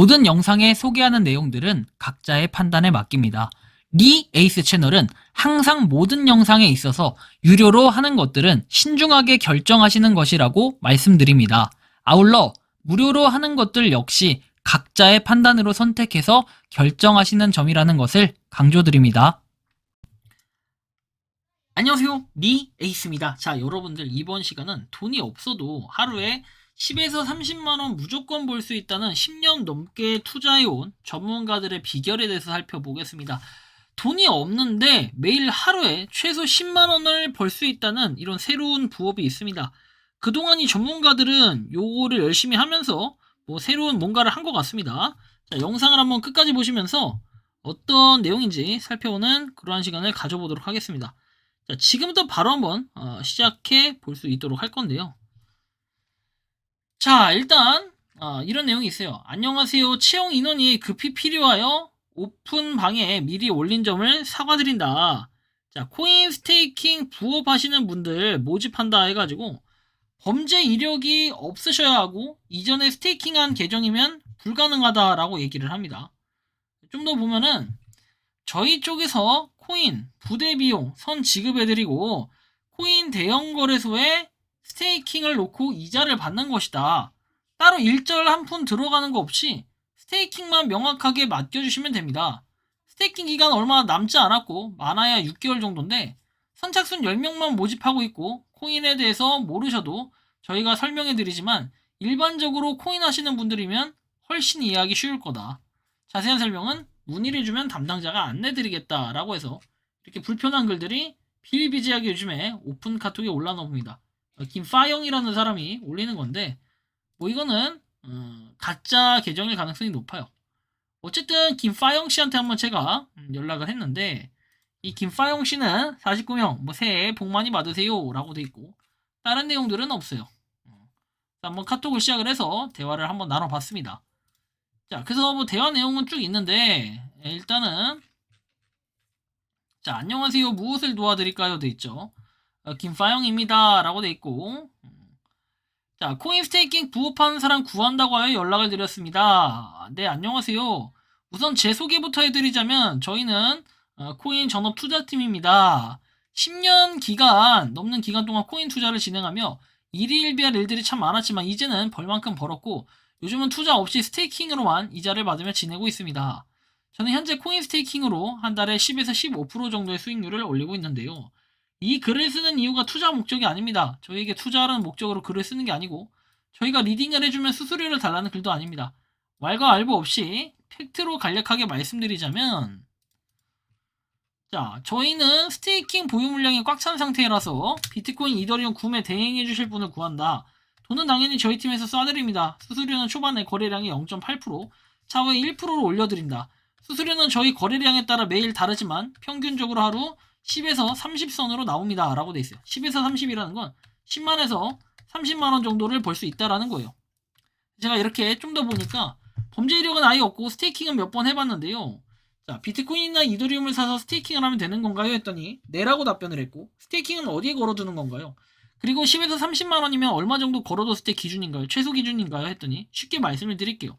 모든 영상에 소개하는 내용들은 각자의 판단에 맡깁니다. 리 에이스 채널은 항상 모든 영상에 있어서 유료로 하는 것들은 신중하게 결정하시는 것이라고 말씀드립니다. 아울러 무료로 하는 것들 역시 각자의 판단으로 선택해서 결정하시는 점이라는 것을 강조드립니다. 안녕하세요, 리 에이스입니다. 자, 여러분들 이번 시간은 돈이 없어도 하루에 10에서 30만원 무조건 벌 수 있다는 10년 넘게 투자해온 전문가들의 비결에 대해서 살펴보겠습니다. 돈이 없는데 매일 하루에 최소 10만원을 벌 수 있다는 이런 새로운 부업이 있습니다. 그동안 이 전문가들은 요거를 열심히 하면서 새로운 뭔가를 한 것 같습니다. 자, 영상을 한번 끝까지 보시면서 어떤 내용인지 살펴보는 그러한 시간을 가져보도록 하겠습니다. 자, 지금부터 바로 한번 시작해 볼 수 있도록 할 건데요. 자, 일단 이런 내용이 있어요. 안녕하세요. 채용 인원이 급히 필요하여 오픈방에 미리 올린 점을 사과드린다. 자, 코인 스테이킹 부업 하시는 분들 모집한다 해가지고 범죄 이력이 없으셔야 하고 이전에 스테이킹한 계정이면 불가능하다라고 얘기를 합니다. 좀 더 보면은 저희 쪽에서 코인 부대 비용 선 지급해드리고 코인 대형 거래소에 스테이킹을 놓고 이자를 받는 것이다. 따로 일절 한 푼 들어가는 거 없이 스테이킹만 명확하게 맡겨주시면 됩니다. 스테이킹 기간 얼마 남지 않았고 많아야 6개월 정도인데 선착순 10명만 모집하고 있고 코인에 대해서 모르셔도 저희가 설명해드리지만 일반적으로 코인 하시는 분들이면 훨씬 이해하기 쉬울 거다. 자세한 설명은 문의를 주면 담당자가 안내드리겠다라고 해서 이렇게 불편한 글들이 비일비재하게 요즘에 오픈 카톡에 올라놓습니다. 김파영이라는 사람이 올리는 건데 이거는 가짜 계정일 가능성이 높아요. 어쨌든 김파영 씨한테 한번 제가 연락을 했는데 이 김파영 씨는 49명 새해 복 많이 받으세요 라고 돼 있고 다른 내용들은 없어요. 한번 카톡을 시작을 해서 대화를 한번 나눠봤습니다. 자, 그래서 대화 내용은 쭉 있는데 일단은 자, 안녕하세요. 무엇을 도와드릴까요? 돼 있죠. 김파영입니다. 라고 돼 있고 자, 코인 스테이킹 부업하는 사람 구한다고 하여 연락을 드렸습니다. 네, 안녕하세요. 우선 제 소개부터 해드리자면 저희는 코인 전업 투자팀입니다. 10년 기간 넘는 기간 동안 코인 투자를 진행하며 일희일비할 일들이 참 많았지만 이제는 벌만큼 벌었고 요즘은 투자 없이 스테이킹으로만 이자를 받으며 지내고 있습니다. 저는 현재 코인 스테이킹으로 한 달에 10에서 15% 정도의 수익률을 올리고 있는데요. 이 글을 쓰는 이유가 투자 목적이 아닙니다. 저희에게 투자하라는 목적으로 글을 쓰는 게 아니고 저희가 리딩을 해주면 수수료를 달라는 글도 아닙니다. 왈가 알부 없이 팩트로 간략하게 말씀드리자면 자, 저희는 스테이킹 보유 물량이 꽉 찬 상태라서 비트코인 이더리움 구매 대행해 주실 분을 구한다. 돈은 당연히 저희 팀에서 쏴드립니다. 수수료는 초반에 거래량이 0.8%, 차후에 1%로 올려드린다. 수수료는 저희 거래량에 따라 매일 다르지만 평균적으로 하루 10에서 30선으로 나옵니다. 라고 돼 있어요. 10에서 30이라는 건 10만에서 30만원 정도를 벌 수 있다라는 거예요. 제가 이렇게 좀 더 보니까 범죄 이력은 아예 없고 스테이킹은 몇 번 해봤는데요. 자, 비트코인이나 이더리움을 사서 스테이킹을 하면 되는 건가요? 했더니 네라고 답변을 했고 스테이킹은 어디에 걸어두는 건가요? 그리고 10에서 30만원이면 얼마 정도 걸어뒀을 때 기준인가요? 최소 기준인가요? 했더니 쉽게 말씀을 드릴게요.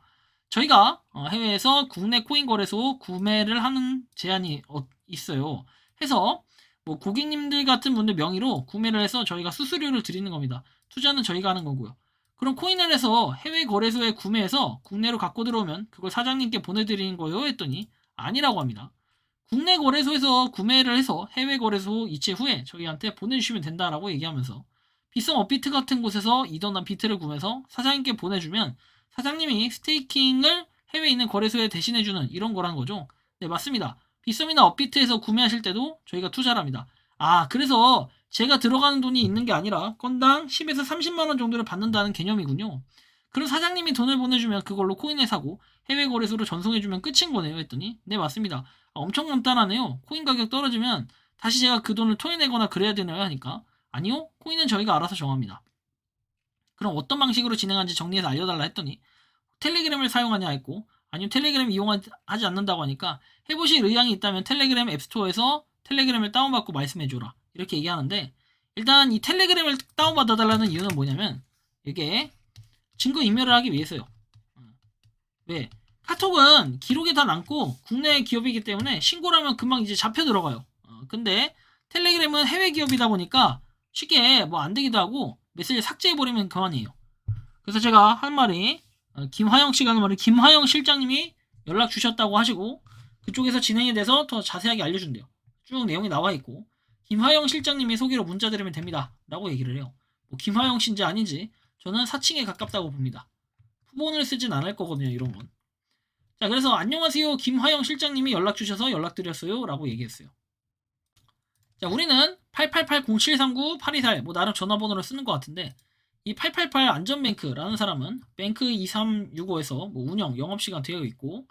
저희가 해외에서 국내 코인 거래소 구매를 하는 제한이 있어요. 해서 고객님들 같은 분들 명의로 구매를 해서 저희가 수수료를 드리는 겁니다. 투자는 저희가 하는 거고요. 그럼 코인을 해서 해외 거래소에 구매해서 국내로 갖고 들어오면 그걸 사장님께 보내드리는 거예요? 했더니 아니라고 합니다. 국내 거래소에서 구매를 해서 해외 거래소 이체 후에 저희한테 보내주시면 된다라고 얘기하면서 비썸 업비트 같은 곳에서 이더나 비트를 구매해서 사장님께 보내주면 사장님이 스테이킹을 해외에 있는 거래소에 대신해주는 이런 거란 거죠. 네, 맞습니다. 비썸이나 업비트에서 구매하실 때도 저희가 투자를 합니다. 그래서 제가 들어가는 돈이 있는 게 아니라 건당 10에서 30만원 정도를 받는다는 개념이군요. 그럼 사장님이 돈을 보내주면 그걸로 코인을 사고 해외 거래소로 전송해주면 끝인 거네요. 했더니 네, 맞습니다. 엄청 간단하네요. 코인 가격 떨어지면 다시 제가 그 돈을 토해내거나 그래야 되나요? 하니까 아니요. 코인은 저희가 알아서 정합니다. 그럼 어떤 방식으로 진행하는지 정리해서 알려달라 했더니 텔레그램을 사용하냐 했고 아니면 텔레그램 이용하지 않는다고 하니까 해보실 의향이 있다면 텔레그램 앱스토어에서 텔레그램을 다운받고 말씀해줘라 이렇게 얘기하는데 일단 이 텔레그램을 다운받아달라는 이유는 뭐냐면 이게 증거인멸을 하기 위해서요. 왜? 카톡은 기록에 다 남고 국내 기업이기 때문에 신고를 하면 금방 이제 잡혀 들어가요. 근데 텔레그램은 해외 기업이다 보니까 쉽게 뭐 안 되기도 하고 메시지 삭제해버리면 그만이에요. 그래서 제가 한 말이 김화영 씨가 하는 말이 김화영 실장님이 연락 주셨다고 하시고 그쪽에서 진행이 돼서 더 자세하게 알려준대요. 쭉 내용이 나와 있고 김화영 실장님이 소개로 문자 드리면 됩니다. 라고 얘기를 해요. 뭐 김화영 씨인지 아닌지 저는 사칭에 가깝다고 봅니다. 후본을 쓰진 않을 거거든요. 이런 건. 자, 그래서 안녕하세요. 김화영 실장님이 연락 주셔서 연락드렸어요. 라고 얘기했어요. 자, 우리는 888-0739-824 뭐 나름 전화번호를 쓰는 것 같은데 이 888 안전뱅크라는 사람은 뱅크 2365에서 뭐 운영, 영업시간 되어 있고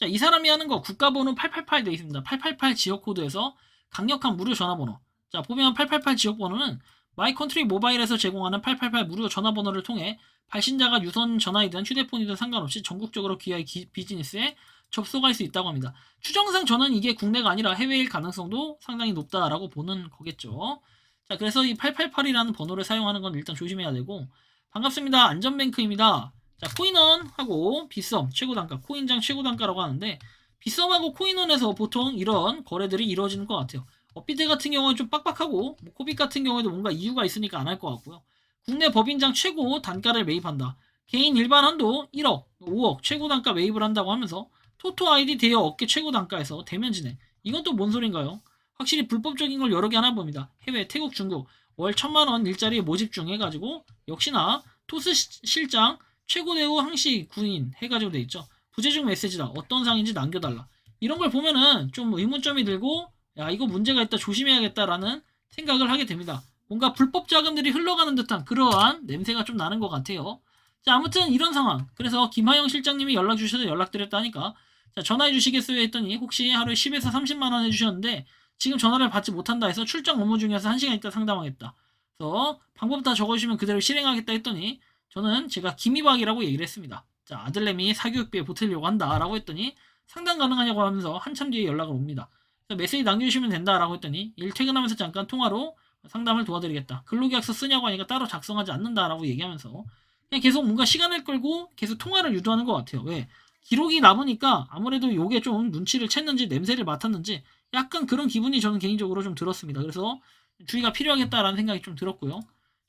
자, 이 사람이 하는 거 국가번호 888 되어 있습니다. 888 지역코드에서 강력한 무료 전화번호. 자, 보면 888 지역번호는 마이컨트리 모바일에서 제공하는 888 무료 전화번호를 통해 발신자가 유선 전화이든 휴대폰이든 상관없이 전국적으로 기아의 비즈니스에 접속할 수 있다고 합니다. 추정상 저는 이게 국내가 아니라 해외일 가능성도 상당히 높다라고 보는 거겠죠. 자, 그래서 이 888이라는 번호를 사용하는 건 일단 조심해야 되고 반갑습니다. 안전뱅크입니다. 자, 코인원하고 빗썸 최고단가, 코인장 최고단가라고 하는데 빗썸하고 코인원에서 보통 이런 거래들이 이루어지는 것 같아요. 업비트 같은 경우는 좀 빡빡하고 뭐 코빗 같은 경우에도 뭔가 이유가 있으니까 안 할 것 같고요. 국내 법인장 최고 단가를 매입한다. 개인 일반 한도 1억, 5억 최고 단가 매입을 한다고 하면서 토토 아이디 대여 업계 최고 단가에서 대면 진행. 이건 또 뭔 소린가요? 확실히 불법적인 걸 여러 개 하나 봅니다. 해외, 태국, 중국 월 1,000만원 일자리 모집 중 해가지고 역시나 토스 실장 최고 대우 항시 군인 해가지고 돼 있죠. 부재중 메시지다. 어떤 상인지 남겨달라. 이런 걸 보면은 좀 의문점이 들고 야 이거 문제가 있다 조심해야겠다라는 생각을 하게 됩니다. 뭔가 불법 자금들이 흘러가는 듯한 그러한 냄새가 좀 나는 것 같아요. 자, 아무튼 이런 상황. 그래서 김하영 실장님이 연락 주셔서 연락드렸다니까 자, 전화해 주시겠어요 했더니 혹시 하루에 10에서 30만원 해주셨는데 지금 전화를 받지 못한다 해서 출장 업무 중이어서 1시간 있다 상담하겠다. 그래서 방법 다 적어주시면 그대로 실행하겠다 했더니 저는 제가 김이박이라고 얘기를 했습니다. 자, 아들내미 사교육비에 보태려고 한다라고 했더니 상담 가능하냐고 하면서 한참 뒤에 연락을 옵니다. 그래서 메시지 남겨주시면 된다라고 했더니 일 퇴근하면서 잠깐 통화로 상담을 도와드리겠다. 근로계약서 쓰냐고 하니까 따로 작성하지 않는다라고 얘기하면서 그냥 계속 뭔가 시간을 끌고 계속 통화를 유도하는 것 같아요. 왜? 기록이 남으니까 아무래도 요게 좀 눈치를 챘는지 냄새를 맡았는지 약간 그런 기분이 저는 개인적으로 좀 들었습니다. 그래서 주의가 필요하겠다라는 생각이 좀 들었고요.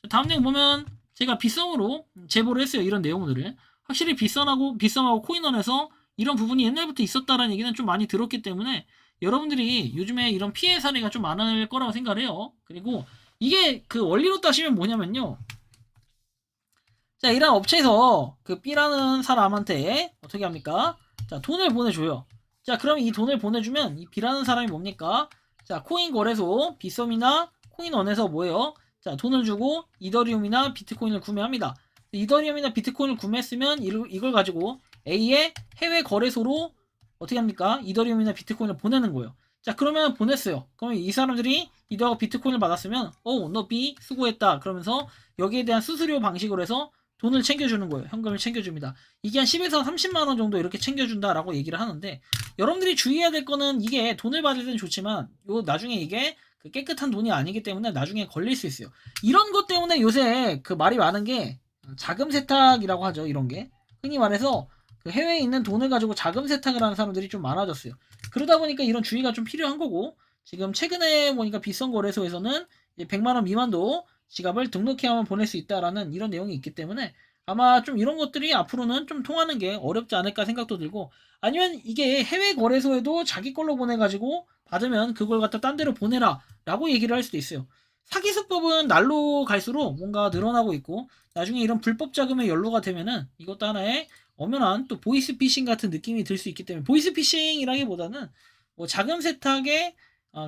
다음 내용 보면 제가 빗썸으로 제보를 했어요. 이런 내용들을. 확실히 빗썸하고 코인원에서 이런 부분이 옛날부터 있었다라는 얘기는 좀 많이 들었기 때문에 여러분들이 요즘에 이런 피해 사례가 좀 많을 거라고 생각을 해요. 그리고 이게 그 원리로 따지면 뭐냐면요. 자, 이런 업체에서 그 B라는 사람한테 어떻게 합니까? 자, 돈을 보내줘요. 자, 그럼 이 돈을 보내주면 이 B라는 사람이 뭡니까? 자, 코인 거래소 빗썸이나 코인원에서 뭐예요? 자, 돈을 주고 이더리움이나 비트코인을 구매합니다. 이더리움이나 비트코인을 구매했으면 이걸 가지고 A의 해외 거래소로 어떻게 합니까? 이더리움이나 비트코인을 보내는 거예요. 자, 그러면 보냈어요. 그러면 이 사람들이 이더하고 비트코인을 받았으면 너 B 수고했다. 그러면서 여기에 대한 수수료 방식으로 해서 돈을 챙겨주는 거예요. 현금을 챙겨줍니다. 이게 한 10에서 30만원 정도 이렇게 챙겨준다라고 얘기를 하는데 여러분들이 주의해야 될 거는 이게 돈을 받을 때는 좋지만 요 나중에 이게 그 깨끗한 돈이 아니기 때문에 나중에 걸릴 수 있어요. 이런 것 때문에 요새 그 말이 많은 게 자금 세탁이라고 하죠. 이런 게 흔히 말해서 그 해외에 있는 돈을 가지고 자금 세탁을 하는 사람들이 좀 많아졌어요. 그러다 보니까 이런 주의가 좀 필요한 거고 지금 최근에 보니까 빗썸 거래소에서는 100만원 미만도 지갑을 등록해야만 보낼 수 있다라는 이런 내용이 있기 때문에 아마 좀 이런 것들이 앞으로는 좀 통하는 게 어렵지 않을까 생각도 들고 아니면 이게 해외 거래소에도 자기 걸로 보내가지고 받으면 그걸 갖다 딴 데로 보내라 라고 얘기를 할 수도 있어요. 사기 수법은 날로 갈수록 뭔가 늘어나고 있고 나중에 이런 불법 자금에 연루가 되면은 이것도 하나의 엄연한 또 보이스피싱 같은 느낌이 들 수 있기 때문에 보이스피싱이라기보다는 뭐 자금 세탁에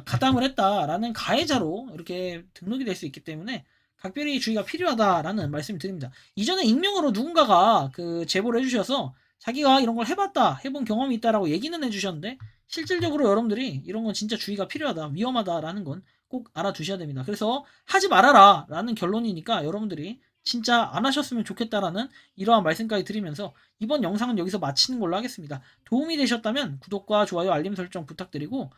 가담을 했다라는 가해자로 이렇게 등록이 될 수 있기 때문에 각별히 주의가 필요하다라는 말씀을 드립니다. 이전에 익명으로 누군가가 그 제보를 해주셔서 자기가 이런 걸 해봤다, 해본 경험이 있다라고 얘기는 해주셨는데 실질적으로 여러분들이 이런 건 진짜 주의가 필요하다, 위험하다라는 건 꼭 알아두셔야 됩니다. 그래서 하지 말아라 라는 결론이니까 여러분들이 진짜 안 하셨으면 좋겠다라는 이러한 말씀까지 드리면서 이번 영상은 여기서 마치는 걸로 하겠습니다. 도움이 되셨다면 구독과 좋아요, 알림 설정 부탁드리고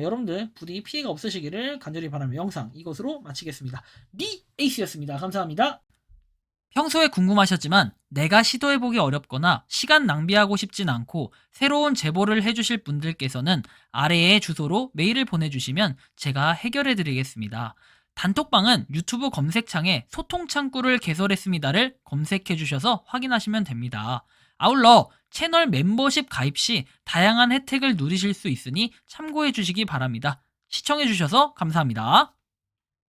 여러분들 부디 피해가 없으시기를 간절히 바라며 영상 이것으로 마치겠습니다. 니 에이스였습니다. 감사합니다. 평소에 궁금하셨지만 내가 시도해보기 어렵거나 시간 낭비하고 싶진 않고 새로운 제보를 해주실 분들께서는 아래의 주소로 메일을 보내주시면 제가 해결해드리겠습니다. 단톡방은 유튜브 검색창에 소통창구를 개설했습니다를 검색해주셔서 확인하시면 됩니다. 아울러 채널 멤버십 가입 시 다양한 혜택을 누리실 수 있으니 참고해주시기 바랍니다. 시청해주셔서 감사합니다.